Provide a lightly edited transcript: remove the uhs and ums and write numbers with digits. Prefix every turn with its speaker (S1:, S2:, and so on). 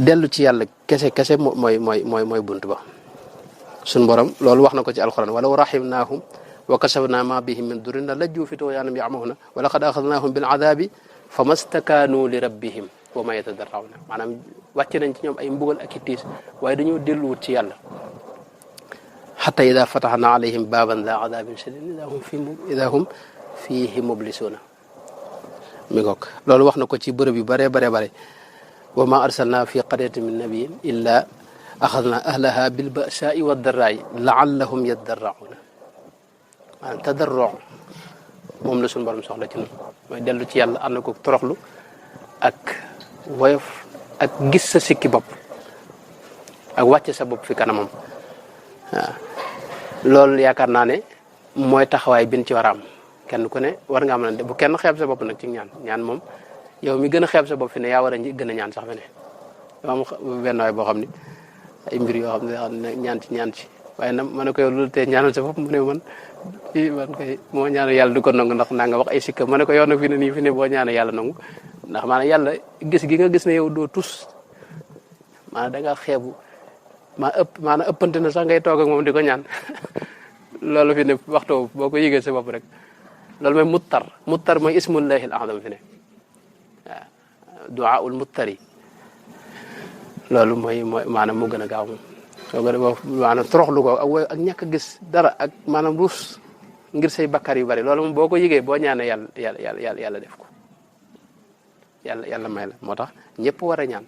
S1: dellu ci yàlla kese mooy bunt ba suñ borom loolu wax na ko ci alquran walaw rahimnahum wa kasafna ma bihim min durin la lajju fi tughyanihim ya'mahuna wa laqad akhadnahum bil adabi famastakanu li rabbihim wa ma yatadarrauna maanaam wàcc nañ ci ñoom ay mbugal ak i tiis waaye dañoo delluwut ci yàlla hatta ida fatahna alayhim baban la adabin shadid ida hum fihi mublisuna mi ngoog loolu wax na ko ci bërëb yu bare wa ma arsalna fi qaryatin min nabiyyin illa axadna ahlaha bil ba'sa'i wad darra'i la'allahum yadarra'una maanaam tadarru' moom la suñu borom soxla ci noonu mooy dellu ci yàlla ànd ko toroxlu ak woyof ak gis sa sikki bopp ak wàcce sa bopp fi kanamam waaw loolu yaakaar naa ne mooy taxawaay bin ci war a am kenn ku ne war nga mën a bu kenn xeeb sa bopp nag ci ñaan moom yow mi gën a xeeb sa bopp fi ne yaa war a gën a ñaan sax fi ne dama am benn waay boo xam ne ay mbir yoo xam ne ñaan ci waaye nag ma ne ko yow loolu tee ñaanal sa bopp mu ne man koy moo ñaanal yàlla du ko nangu ndax naa nga wax ay sikka ma ne ko yow nag fi ne nii fi ne boo ñaanal yàlla nangu ndax maanaam yàlla gis gi nga gis ne yow doo tus maanaam da nga xeebu maanaam ëppante na sax ngay toog ak moom di ko ñaan loolu fi ne waxtu boo ko yëgee sa bopp rek loolu mooy muttar mooy ismullahi al a'zam fi ne waaw du'aul muttari loolu mooy maanaam moo gën a gaaw moom soo ko defee maanaam toroxlu ko ak ñàkk a gis dara ak maanaam ruus ngir say bakkar yu bari loolu moom boo ko yëgee boo ñaanee yàlla def ko yàlla may la moo tax ñëpp war a ñaan